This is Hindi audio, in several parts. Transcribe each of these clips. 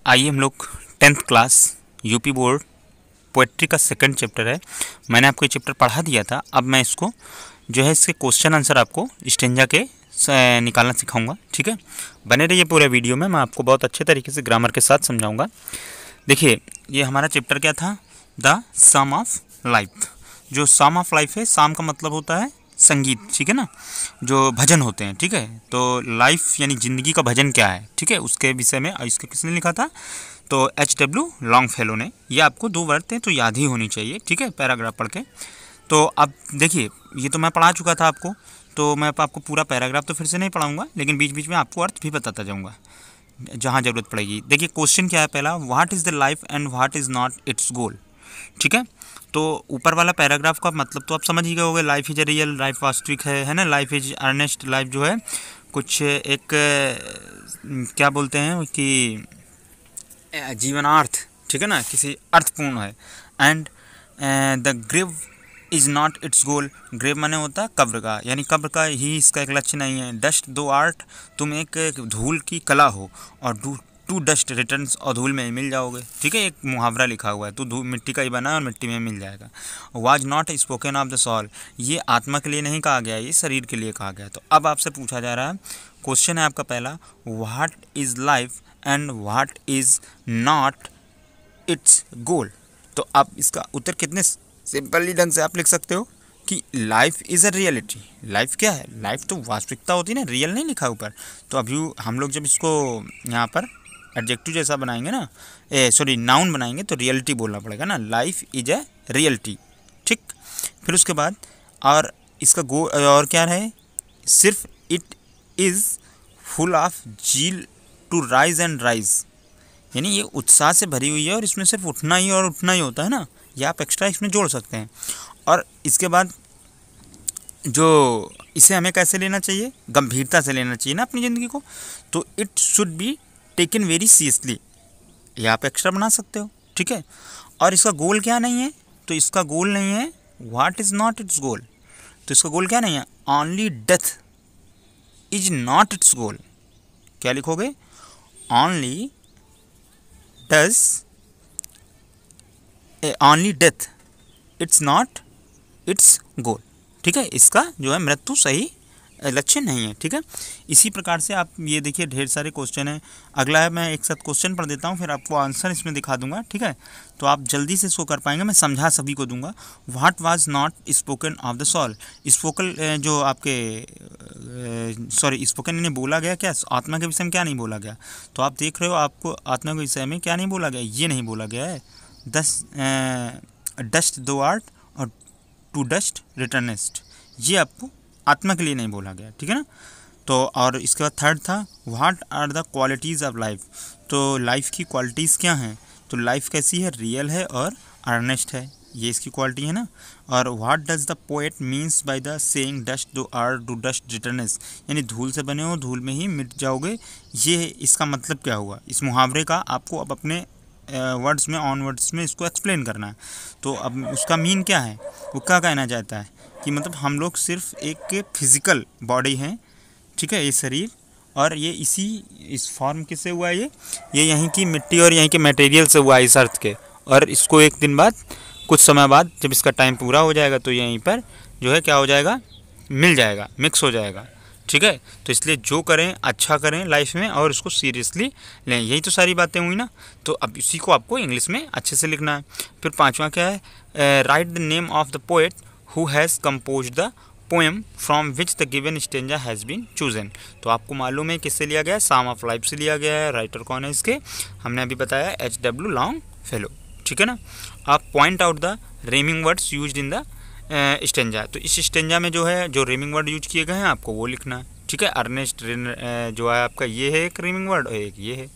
आइए हम लोग 10th class UP board poetry का सेकंड चैप्टर है। मैंने आपको ये चैप्टर पढ़ा दिया था। अब मैं इसको जो है इसके क्वेश्चन आंसर आपको स्टेंजा के निकालना सिखाऊंगा। ठीक है, बने रहिए पूरे वीडियो में। मैं आपको बहुत अच्छे तरीके से ग्रामर के साथ समझाऊंगा। देखिए, ये हमारा चैप्टर क्या था, द सम ऑफ लाइफ। जो सम ऑफ लाइफ है, सम का मतलब होता है संगीत, ठीक है ना, जो भजन होते हैं। ठीक है, तो लाइफ यानी ज़िंदगी का भजन क्या है, ठीक है, उसके विषय में। और इसको किसने लिखा था, तो H.W. लॉन्गफेलो ने। ये आपको दो वर्ड थे तो याद ही होनी चाहिए, ठीक है, पैराग्राफ पढ़ के। तो अब देखिए, ये तो मैं पढ़ा चुका था आपको, तो मैं आपको पूरा पैराग्राफ तो फिर से नहीं पढ़ाऊंगा, लेकिन बीच बीच में आपको अर्थ भी बताता जाऊंगा जहाँ ज़रूरत पड़ेगी। देखिए, क्वेश्चन क्या है पहला, what is the life and what is not its goal. ठीक है, तो ऊपर वाला पैराग्राफ का मतलब तो आप समझ ही गए होंगे। Life is a real, life वास्तविक है ना। लाइफ इज अर्नेस्ट, लाइफ जो है कुछ एक क्या बोलते हैं कि जीवनार्थ, ठीक है ना, किसी अर्थपूर्ण है। And the grave is not its goal. Grave माने होता है कब्र का, यानी कब्र का ही इसका एक लक्ष्य नहीं है। डस्ट दो आर्ट, तुम एक धूल की कला हो, और टू डस्ट रिटर्न्स, और धूल में ही मिल जाओगे। ठीक है, एक मुहावरा लिखा हुआ है, तो धूल मिट्टी का ही बना है और मिट्टी में मिल जाएगा। Was not spoken of the soul, ये आत्मा के लिए नहीं कहा गया, ये शरीर के लिए कहा गया। तो अब आपसे पूछा जा रहा है, क्वेश्चन है आपका पहला, what is life and what is not its goal. तो आप इसका उत्तर कितने सिंपली ढंग से आप लिख सकते हो कि life is a reality. Life क्या है, लाइफ तो वास्तविकता होती है ना, रियल नहीं लिखा ऊपर। तो अभी हम लोग जब इसको यहाँ पर एडजेक्टिव जैसा बनाएंगे ना, नाउन बनाएंगे, तो रियलिटी बोलना पड़ेगा ना। लाइफ इज ए रियलिटी, ठीक। फिर उसके बाद और इसका गोल और क्या है, सिर्फ it is full of zeal to rise and rise, यानी ये उत्साह से भरी हुई है और इसमें सिर्फ उठना ही और उठना ही होता है ना। ये आप एक्स्ट्रा इसमें जोड़ सकते हैं। और इसके बाद जो इसे हमें कैसे लेना चाहिए, गंभीरता से लेना चाहिए ना अपनी ज़िंदगी को। तो it should be taken very seriously, ये आप एक्स्ट्रा बना सकते हो, ठीक है। और इसका गोल क्या नहीं है, तो इसका गोल नहीं है what is not its goal. तो इसका गोल क्या नहीं है, only death is not its goal. क्या लिखोगे, only death it's not its goal. ठीक है, इसका जो है मृत्यु सही लक्ष्य नहीं है। ठीक है, इसी प्रकार से आप ये देखिए, ढेर सारे क्वेश्चन हैं। अगला है, मैं एक साथ क्वेश्चन पढ़ देता हूँ, फिर आपको आंसर इसमें दिखा दूंगा। ठीक है, तो आप जल्दी से इसको कर पाएंगे, मैं समझा सभी को दूंगा। What was not spoken of the soul. Spoken जो आपके स्पोकन इन्हें बोला गया क्या, आत्मा के विषय में क्या नहीं बोला गया। तो आप देख रहे हो, आपको आत्मा के विषय में क्या नहीं बोला गया, ये नहीं बोला गया है। डस्ट दो आर्ट और टू डस्ट रिटर्नेस्ट, ये आपको आत्मा के लिए नहीं बोला गया, ठीक है ना। तो और इसके बाद थर्ड था, what are the qualities of life. तो लाइफ की क्वालिटीज़ क्या हैं, तो लाइफ कैसी है, रियल है और अर्नेस्ट है, ये इसकी क्वालिटी है ना। और what does the poet means by the saying dust दो आर टू डस्ट रिटर्नेस, यानी धूल से बने हो धूल में ही मिट जाओगे, ये इसका मतलब क्या हुआ। इस मुहावरे का आपको अब अपने वर्ड्स में, ऑन वर्ड्स में इसको एक्सप्लेन करना है। तो अब उसका मीन क्या है, वो क्या कहना चाहता है कि मतलब हम लोग सिर्फ एक फिजिकल बॉडी हैं, ठीक है, ये शरीर, और ये इस फॉर्म किससे हुआ है, ये यहीं की मिट्टी और यहीं के मटेरियल से हुआ है, इस अर्थ के। और इसको एक दिन बाद, कुछ समय बाद, जब इसका टाइम पूरा हो जाएगा, तो यहीं पर जो है क्या हो जाएगा, मिल जाएगा, मिक्स हो जाएगा। ठीक है, तो इसलिए जो करें अच्छा करें लाइफ में और इसको सीरियसली लें, यही तो सारी बातें हुई ना। तो अब इसी को आपको इंग्लिश में अच्छे से लिखना है। फिर पांचवा क्या है, write the name of the poet who has composed the poem from which the given stanza has been chosen. तो आपको मालूम है किससे लिया गया है, सम ऑफ लाइफ से लिया गया है। राइटर कौन है इसके, हमने अभी बताया H.W. लॉन्गफेलो, ठीक है ना। आप point out the रेमिंग words used in the stanza. तो इस स्टेंजा में जो है, जो रेमिंग वर्ड यूज किए गए हैं, आपको वो लिखना है। ठीक है, अर्नेस्ट जो है आपका, ये है एक रेमिंग वर्ड, और एक ये है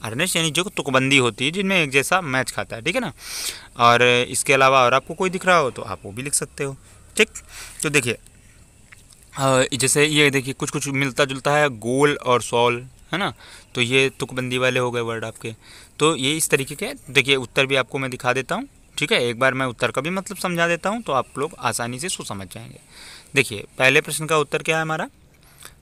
अर्नेस्ट, यानी जो तुकबंदी होती है जिनमें एक जैसा मैच खाता है, ठीक है ना। और इसके अलावा और आपको कोई दिख रहा हो तो आप वो भी लिख सकते हो, ठीक। तो देखिए, जैसे ये देखिए, कुछ कुछ मिलता जुलता है, गोल और सॉल, है ना। तो ये तुकबंदी वाले हो गए वर्ड आपके। तो ये इस तरीके के, देखिए उत्तर भी आपको मैं दिखा देता हूँ, ठीक है। एक बार मैं उत्तर का भी मतलब समझा देता हूँ, तो आप लोग आसानी से इसको समझ जाएंगे। देखिए, पहले प्रश्न का उत्तर क्या है हमारा,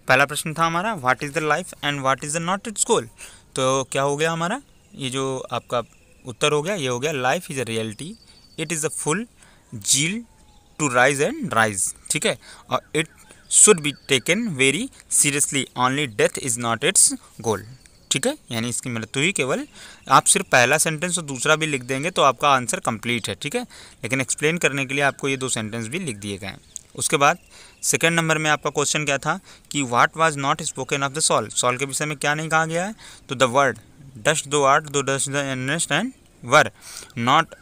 पहला प्रश्न था हमारा, what is the life and what is the not its goal. तो क्या हो गया हमारा, ये जो आपका उत्तर हो गया, ये हो गया life is a reality, it is a full zeal to rise and rise, ठीक है, और it should be taken very seriously, only death is not its goal, ठीक है, यानी इसकी मृत्यु ही केवल, आप सिर्फ पहला सेंटेंस और दूसरा भी लिख देंगे तो आपका आंसर कंप्लीट है, ठीक है, लेकिन एक्सप्लेन करने के लिए आपको ये 2 सेंटेंस भी लिख दिए गए हैं। उसके बाद सेकेंड नंबर में आपका क्वेश्चन क्या था कि what was not spoken of the soul, soul के विषय में क्या नहीं कहा गया है, तो the word dust thou art to dust the earnest and were not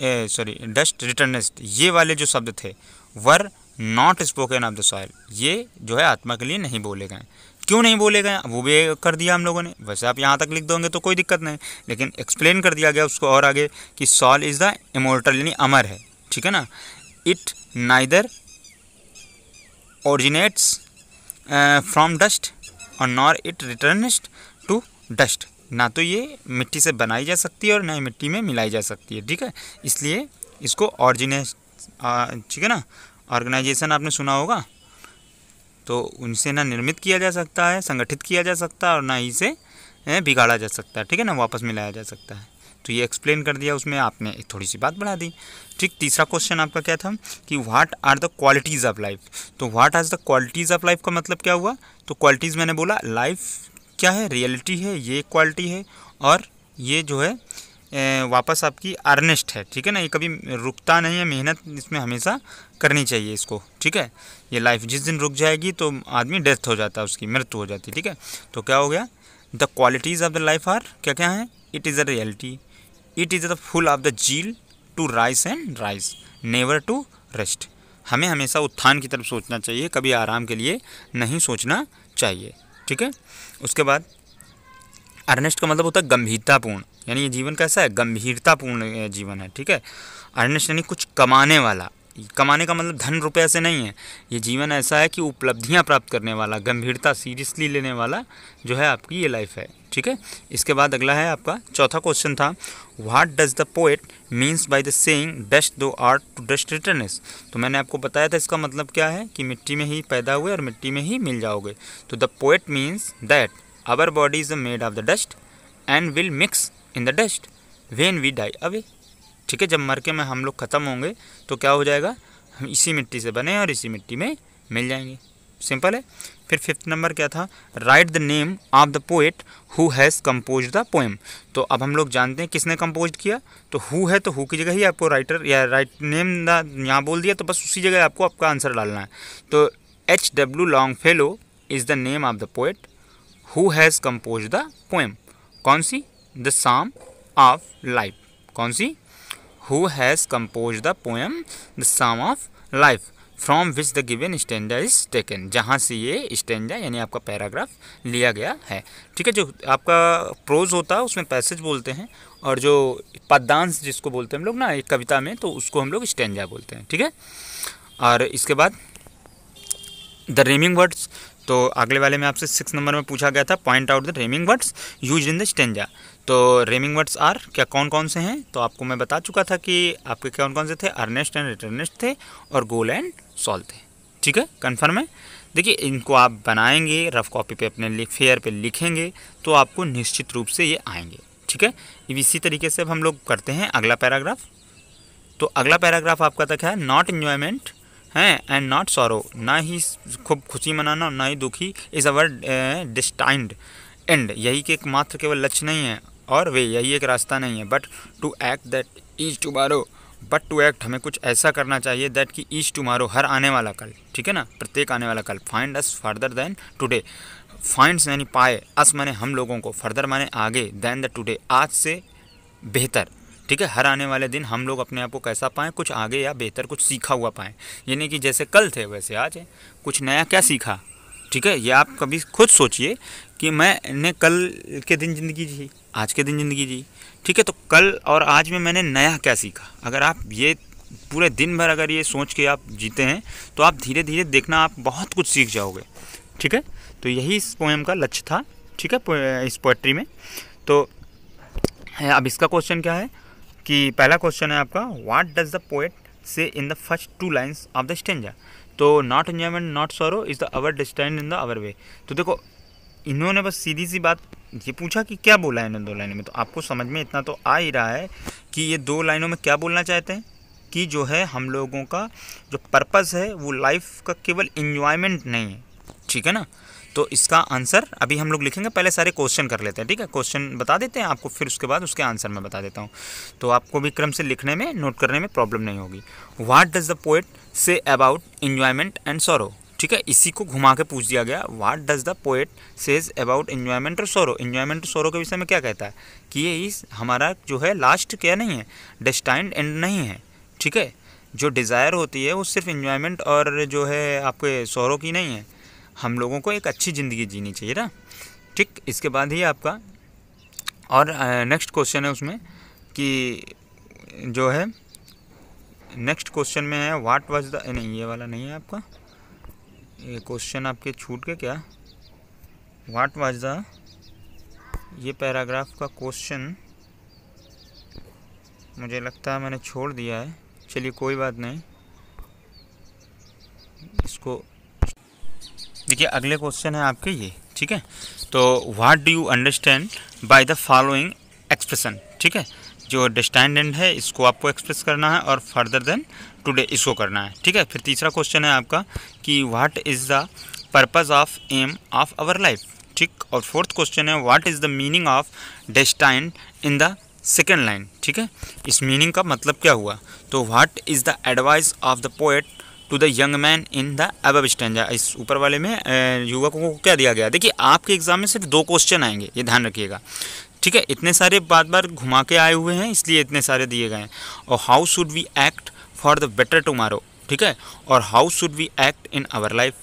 dust returnest, ये वाले जो शब्द थे were not spoken of the soil, ये जो है आत्मा के लिए नहीं बोले गए। क्यों नहीं बोले गए वो भी कर दिया हम लोगों ने, वैसे आप यहाँ तक लिख दोगे तो कोई दिक्कत नहीं, लेकिन एक्सप्लेन कर दिया गया उसको और आगे कि सॉल इज़ द इमोर्टल, यानी अमर है, ठीक है ना, it neither originates from dust और nor it returns to dust, ना तो ये मिट्टी से बनाई जा सकती है और ना ही मिट्टी में मिलाई जा सकती है, ठीक है, इसलिए इसको ऑरिजिनेट, ठीक है ना, ऑर्गेनाइजेशन आपने सुना होगा, तो उनसे ना निर्मित किया जा सकता है, संगठित किया जा सकता है और ना ही इसे बिगाड़ा जा सकता है, ठीक है ना, वापस मिलाया जा सकता है। तो ये एक्सप्लेन कर दिया, उसमें आपने एक थोड़ी सी बात बढ़ा दी, ठीक। तीसरा क्वेश्चन आपका क्या था कि what are the qualities of life, तो what are the qualities of life का मतलब क्या हुआ, तो क्वालिटीज़ मैंने बोला लाइफ क्या है, रियलिटी है, ये क्वालिटी है, और ये जो है वापस आपकी अर्नेस्ट है, ठीक है ना, ये कभी रुकता नहीं है, मेहनत इसमें हमेशा करनी चाहिए इसको, ठीक है, ये लाइफ जिस दिन रुक जाएगी तो आदमी डेथ हो जाता है, उसकी मृत्यु हो जाती है, ठीक है। तो क्या हो गया, the qualities of the life are क्या क्या है, it is a reality, it is the full of the zeal to rise and rise, never to rest, हमें हमेशा उत्थान की तरफ सोचना चाहिए, कभी आराम के लिए नहीं सोचना चाहिए, ठीक है। उसके बाद अर्नेस्ट का मतलब होता है गंभीरतापूर्ण, यानी ये जीवन कैसा है, गंभीरतापूर्ण जीवन है, ठीक है। अर्नेस्ट यानी कुछ कमाने वाला, कमाने का मतलब धन रुपये से नहीं है, ये जीवन ऐसा है कि उपलब्धियां प्राप्त करने वाला, गंभीरता सीरियसली लेने वाला जो है आपकी ये लाइफ है, ठीक है। इसके बाद अगला है आपका चौथा क्वेश्चन था what does the poet means by the saying dust thou art to dust returns, तो मैंने आपको बताया था इसका मतलब क्या है कि मिट्टी में ही पैदा हुए और मिट्टी में ही मिल जाओगे। तो the poet means that our body is made of the dust and will mix in the dust when we die away, ठीक है। जब मर के में हम लोग ख़त्म होंगे तो क्या हो जाएगा, हम इसी मिट्टी से बने और इसी मिट्टी में मिल जाएंगे, सिंपल है। फिर फिफ्थ नंबर क्या था, right the name of the poet who has compose the poem, तो अब हम लोग जानते हैं किसने कंपोज किया, तो हु है तो हु की जगह ही आपको राइटर या राइट नेम यहाँ बोल दिया, तो बस उसी जगह आपको आपका आंसर डालना है। तो H.W. Longfellow is the name of the poet who has compose the poem, कौन सी, द साम ऑफ लाइफ, कौन सी, who has compose the poem the psalm of life from which the given stanza is taken, जहाँ से ये स्टेंजा यानी आपका पैराग्राफ लिया गया है, ठीक है। जो आपका प्रोज होता है उसमें पैसेज बोलते हैं, और जो पद्यांश जिसको बोलते हैं हम लोग ना एक कविता में, तो उसको हम लोग स्टेंजा बोलते हैं, ठीक है। और इसके बाद द रेमिंग वर्ड्स, तो अगले वाले में आपसे 6 नंबर में पूछा गया था point out the रेमिंग words use in the stanza, तो रेमिंग वर्ड्स आर क्या कौन कौन से हैं, तो आपको मैं बता चुका था कि आपके कौन कौन से थे, अर्नेस्ट एंड रिटर्नेस्ट थे और गोल एंड सॉल थे, ठीक है, कन्फर्म है। देखिए इनको आप बनाएंगे, रफ कॉपी पे अपने फेयर पे लिखेंगे तो आपको निश्चित रूप से ये आएंगे, ठीक है। इसी तरीके से अब हम लोग करते हैं अगला पैराग्राफ। तो अगला पैराग्राफ आपका तक है नॉट इन्जॉयमेंट हैं एंड नॉट सॉरो, ना ही खूब खुशी मनाना और ना ही दुखी, इज़ अवर डिस्टाइंड एंड, यही कि एकमात्र केवल लक्ष्य नहीं है और वे यही एक रास्ता नहीं है, but to act that is tomorrow, but to act हमें कुछ ऐसा करना चाहिए दैट कि इज टुमारो हर आने वाला कल, ठीक है ना, प्रत्येक आने वाला कल, find us further than today, finds यानी पाए, अस माने हम लोगों को, फर्दर माने आगे, देन द टुडे आज से बेहतर, ठीक है। हर आने वाले दिन हम लोग अपने आप को कैसा पाएँ, कुछ आगे या बेहतर कुछ सीखा हुआ पाएँ, यानी कि जैसे कल थे वैसे आज है, कुछ नया क्या सीखा, ठीक है। ये आप कभी खुद सोचिए कि मैंने कल के दिन ज़िंदगी जी, आज के दिन ज़िंदगी जी, ठीक है, तो कल और आज में मैंने नया क्या सीखा। अगर आप ये पूरे दिन भर अगर ये सोच के आप जीते हैं तो आप धीरे धीरे देखना आप बहुत कुछ सीख जाओगे, ठीक है। तो यही इस पोएम का लक्ष्य था, ठीक है, इस पोएट्री में। तो अब इसका क्वेश्चन क्या है कि पहला क्वेश्चन है आपका what does the poet say in the first 2 lines of the stanza, तो not enjoyment not sorrow is the our destined in the our way. तो देखो इन्होंने बस सीधी सी बात ये पूछा कि क्या बोला है इन्होंने 2 लाइनों में, तो आपको समझ में इतना तो आ ही रहा है कि ये 2 लाइनों में क्या बोलना चाहते हैं कि जो है हम लोगों का जो पर्पस है वो लाइफ का केवल एंजॉयमेंट नहीं है, ठीक है ना। तो इसका आंसर अभी हम लोग लिखेंगे, पहले सारे क्वेश्चन कर लेते हैं, ठीक है। क्वेश्चन बता देते हैं आपको, फिर उसके बाद उसके आंसर मैं बता देता हूँ, तो आपको भी क्रम से लिखने में, नोट करने में प्रॉब्लम नहीं होगी। What does the poet say about enjoyment and sorrow, ठीक है, इसी को घुमा के पूछ दिया गया। What does the poet says about enjoyment और सॉरो, एंजॉयमेंट और सॉरो के विषय में क्या कहता है कि ये इस हमारा जो है लास्ट क्या नहीं है, डेस्टाइन्ड एंड नहीं है, ठीक है। जो डिज़ायर होती है वो सिर्फ एंजॉयमेंट और जो है आपके सॉरो की नहीं है, हम लोगों को एक अच्छी ज़िंदगी जीनी चाहिए ना, ठीक। इसके बाद ही आपका और नेक्स्ट क्वेश्चन है उसमें कि जो है नेक्स्ट क्वेश्चन में है व्हाट वाज द, नहीं ये वाला नहीं है आपका, ये क्वेश्चन आपके छूट के क्या, व्हाट वाज द, ये पैराग्राफ का क्वेश्चन मुझे लगता है मैंने छोड़ दिया है, चलिए कोई बात नहीं, इसको देखिए। अगले क्वेश्चन है आपके ये, ठीक है। तो what do you understand by the following expression, ठीक है। जो अंडरस्टैंड है इसको आपको एक्सप्रेस करना है और फर्दर देन टुडे इसको करना है, ठीक है। फिर तीसरा क्वेश्चन है आपका कि what is the purpose of aim of our life, ठीक। और फोर्थ क्वेश्चन है what is the meaning of destined in the second line, ठीक है। इस मीनिंग का मतलब क्या हुआ, तो what is the advice of the poet to the young man in the above stanza, इस ऊपर वाले में युवकों को क्या दिया गया। देखिए आपके एग्जाम में सिर्फ 2 क्वेश्चन आएंगे, ये ध्यान रखिएगा, ठीक है। इतने सारे बार बार घुमा के आए हुए हैं इसलिए इतने सारे दिए गए हैं। और how should we act for the better tomorrow, ठीक है। और how should we act in our life,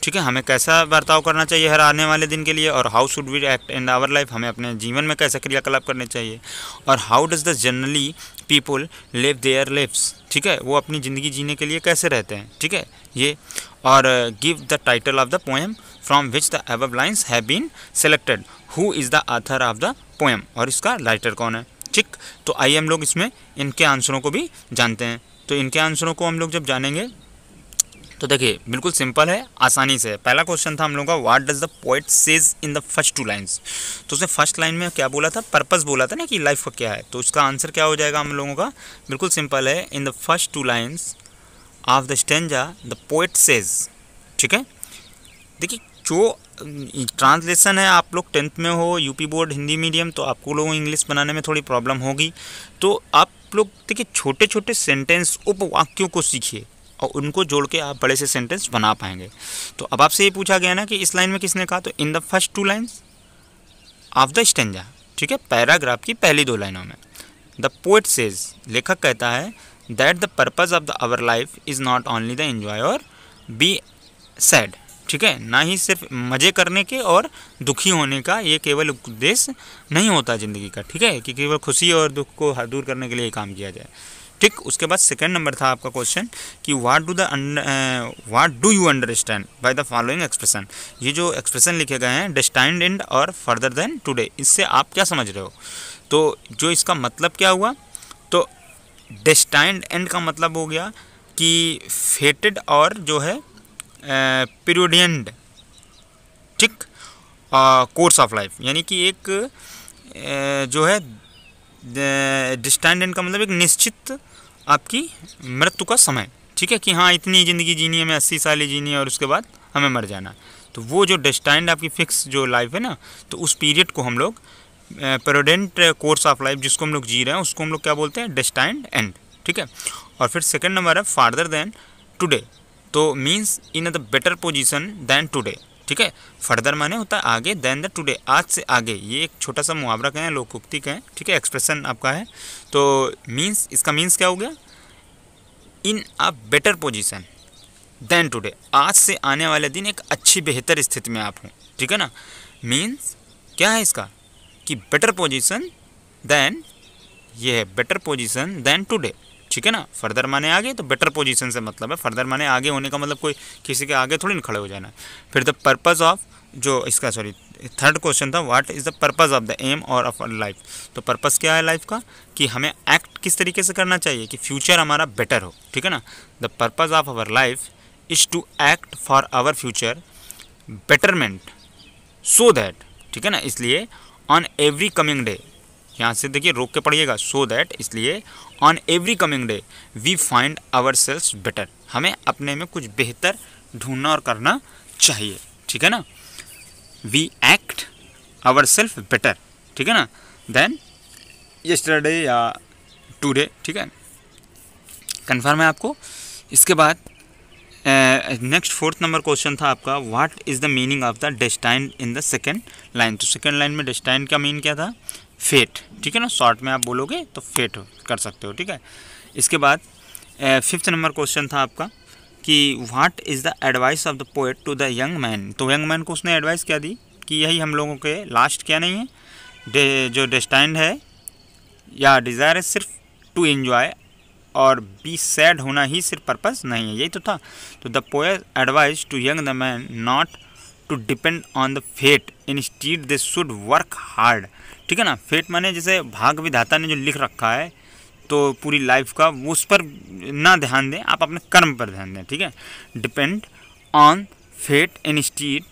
ठीक है, हमें कैसा बर्ताव करना चाहिए हर आने वाले दिन के लिए। और how should we act in our life, हमें अपने जीवन में कैसे क्रियाकलाप करने चाहिए। और how does the generally people live their lives, ठीक है, वो अपनी ज़िंदगी जीने के लिए कैसे रहते हैं, ठीक है ये। और give the title of the poem from which the above lines have been selected, who is the author of the poem, और इसका राइटर कौन है, ठीक। तो आइए हम लोग इसमें इनके आंसरों को भी जानते हैं। तो इनके आंसरों को हम लोग जब जानेंगे तो देखिए बिल्कुल सिंपल है, आसानी से। पहला क्वेश्चन था हम लोगों का what does the poet says in the first 2 lines, तो उसने फर्स्ट लाइन में क्या बोला था, पर्पस बोला था ना कि लाइफ का क्या है, तो उसका आंसर क्या हो जाएगा हम लोगों का, बिल्कुल सिंपल है, इन the first 2 lines of the stanza the poet says, ठीक है। देखिए जो ट्रांसलेशन है, आप लोग 10th में हो, यूपी बोर्ड हिंदी मीडियम, तो आपको लोगों इंग्लिश बनाने में थोड़ी प्रॉब्लम होगी, तो आप लोग देखिए छोटे छोटे सेंटेंस उपवाक्यों को सीखिए और उनको जोड़ के आप बड़े से सेंटेंस बना पाएंगे। तो अब आपसे ये पूछा गया ना कि इस लाइन में किसने कहा, तो इन the first 2 lines of the stanza, ठीक है, पैराग्राफ की पहली 2 लाइनों में द पोएट सेज, लेखक कहता है that the purpose of the our life is not only the enjoy और बी सैड, ठीक है, ना ही सिर्फ मज़े करने के और दुखी होने का ये केवल उद्देश्य नहीं होता ज़िंदगी का, ठीक है, कि केवल खुशी और दुख को दूर करने के लिए काम किया जाए, ठीक। उसके बाद सेकंड नंबर था आपका क्वेश्चन कि what do you understand by the following expression, ये जो एक्सप्रेशन लिखे गए हैं डेस्टाइन्ड एंड और फर्दर देन टुडे, इससे आप क्या समझ रहे हो, तो जो इसका मतलब क्या हुआ, तो डेस्टाइन्ड एंड का मतलब हो गया कि फेटेड और जो है पीरियड, ठीक, कोर्स ऑफ लाइफ, यानी कि एक जो है डेस्टाइन्ड एंड का मतलब एक निश्चित आपकी मृत्यु का समय, ठीक है, कि हाँ इतनी ज़िंदगी जीनी है, हमें 80 साल ही जीनी है और उसके बाद हमें मर जाना। तो वो जो डेस्टाइन्ड आपकी फिक्स जो लाइफ है ना, तो उस पीरियड को हम लोग पेरोडेंट कोर्स ऑफ लाइफ जिसको हम लोग जी रहे हैं उसको हम लोग क्या बोलते हैं, डेस्टाइन्ड एंड, ठीक है। और फिर सेकंड नंबर है फार्दर देन टुडे, तो means in the better position than today, ठीक है। फर्दर माने होता है आगे, देन द टुडे आज से आगे, ये एक छोटा सा मुहावरा कहें, लोकोक्ति कहें, ठीक है, एक्सप्रेशन आपका है। तो मीन्स इसका मीन्स क्या हो गया, in a better position than today, आज से आने वाले दिन एक अच्छी बेहतर स्थिति में आप हों, ठीक है ना। मीन्स क्या है इसका कि बेटर पोजीशन देन, ये है बेटर पोजीशन देन टुडे, ठीक है ना। फर्दर माने आगे, तो बेटर पोजीशन से मतलब है, फर्दर माने आगे होने का मतलब कोई किसी के आगे थोड़ी ना खड़े हो जाना। फिर द पर्पस ऑफ, जो इसका सॉरी थर्ड क्वेश्चन था what is the purpose of the aim और ऑफ लाइफ, तो पर्पस क्या है लाइफ का, कि हमें एक्ट किस तरीके से करना चाहिए कि फ्यूचर हमारा बेटर हो, ठीक है ना। The purpose of our life is to act for our future betterment, so that, ठीक है ना, इसलिए ऑन एवरी कमिंग डे, यहाँ से देखिए रोक के पढ़िएगा, सो दैट, इसलिए on every coming day we find our selves better, हमें अपने में कुछ बेहतर ढूंढना और करना चाहिए, ठीक है ना, we act our self better, ठीक है ना, देन यस्टरडे या टुडे, ठीक है, कन्फर्म है आपको। इसके बाद नेक्स्ट 4th नंबर क्वेश्चन था आपका, what is the meaning of the destined in the second line. तो सेकेंड लाइन में डेस्टाइन्ड का मीन क्या था, फेट, ठीक है ना, शॉर्ट में आप बोलोगे तो फेट कर सकते हो, ठीक है। इसके बाद 5th नंबर क्वेश्चन था आपका कि what is the advice of the poet to the young man. तो यंग मैन को उसने एडवाइस क्या दी कि यही हम लोगों के लास्ट क्या नहीं है, जो डेस्टाइन्ड है या डिज़ायर है सिर्फ टू एंजॉय और बी सैड होना ही सिर्फ पर्पस नहीं है, यही तो था। तो the poet advice to young the man not to depend on the fate, instead they should work hard, ठीक है ना। फेट माने जैसे भाग विधाता ने जो लिख रखा है तो पूरी लाइफ का, वो उस पर ना ध्यान दें, आप अपने कर्म पर ध्यान दें, ठीक है। Depend on fate instead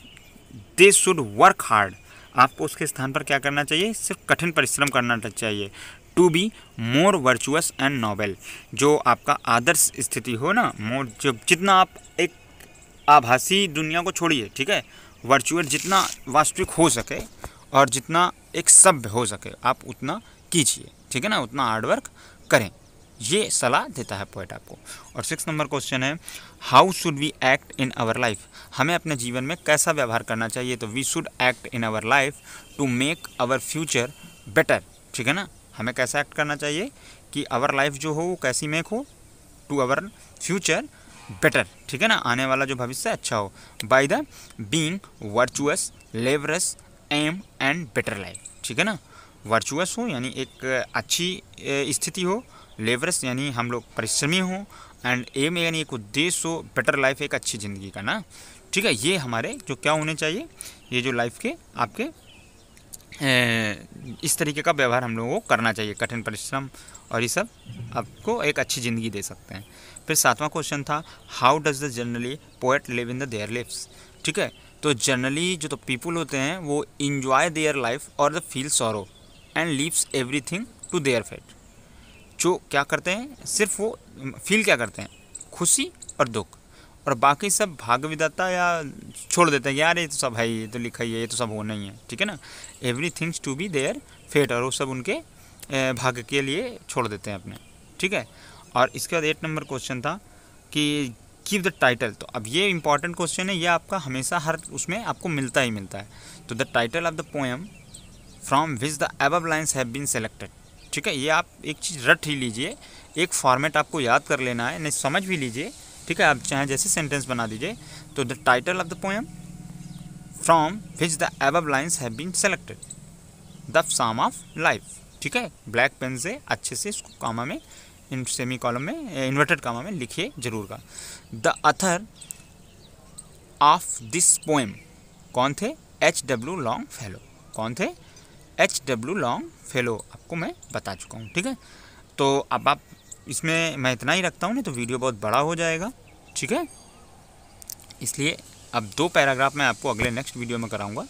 they should work hard, आपको उसके स्थान पर क्या करना चाहिए, सिर्फ कठिन परिश्रम करना चाहिए। To be more virtuous and noble, जो आपका आदर्श स्थिति हो ना, मोर जो जितना आप एक आभासी दुनिया को छोड़िए, ठीक है, वर्चुअल जितना वास्तविक हो सके और जितना एक सभ्य हो सके आप उतना कीजिए, ठीक है ना, उतना हार्डवर्क करें, ये सलाह देता है पोएट आपको। और 6th नंबर क्वेश्चन है, how should we act in our life, हमें अपने जीवन में कैसा व्यवहार करना चाहिए। तो we should act in our life to make our future better, ठीक है ना, हमें कैसा एक्ट करना चाहिए कि आवर लाइफ जो हो वो कैसी मेक हो, टू आवर फ्यूचर बेटर, ठीक है ना, आने वाला जो भविष्य अच्छा हो, by the being virtuous, laborious, aim and better life, ठीक है ना, वर्चुअस हो यानी एक अच्छी स्थिति हो, लेवरस यानी हम लोग परिश्रमी हो, एंड एम यानी एक उद्देश्य हो, बेटर लाइफ एक अच्छी ज़िंदगी का ना, ठीक है। ये हमारे जो क्या होने चाहिए, ये जो लाइफ के आपके इस तरीके का व्यवहार हम लोगों को करना चाहिए, कठिन परिश्रम और ये सब आपको एक अच्छी ज़िंदगी दे सकते हैं। फिर 7वां क्वेश्चन था, how does the generally poet live in the their lives, ठीक है। तो जनरली जो तो पीपल होते हैं वो इंजॉय देयर लाइफ और the feel sorrow and leaves everything to their fate, जो क्या करते हैं, सिर्फ वो फील क्या करते हैं, खुशी और दुख, और बाकी सब भाग विधाता या छोड़ देते हैं कि यार ये तो सब है, ये तो लिखा ही है, ये तो सब होना ही है, ठीक है ना, every things to be their fate, और वो सब उनके भाग्य के लिए छोड़ देते हैं अपने, ठीक है। और इसके बाद 8 नंबर क्वेश्चन था कि गिव द टाइटल। तो अब ये इंपॉर्टेंट क्वेश्चन है, ये आपका हमेशा हर उसमें आपको मिलता ही मिलता है। तो the title of the poem from which the above lines have been selected, ठीक है, ये आप एक चीज़ रट ही लीजिए, एक फॉर्मेट आपको याद कर लेना है, नहीं समझ भी लीजिए, ठीक है, आप चाहे जैसे सेंटेंस बना दीजिए। तो the title of the poem from which the above lines have been selected, the psalm of life, ठीक है, ब्लैक पेन से अच्छे से इसको कामा में, इन सेमी कॉलम में, इन्वर्टेड कामा में लिखिए जरूर का। The author of this poem कौन थे, H.W. लॉन्गफेलो, कौन थे, H.W. लॉन्गफेलो, आपको मैं बता चुका हूँ, ठीक है। तो अब आप इसमें मैं इतना ही रखता हूँ, नहीं तो वीडियो बहुत बड़ा हो जाएगा, ठीक है, इसलिए अब 2 पैराग्राफ मैं आपको अगले नेक्स्ट वीडियो में कराऊंगा।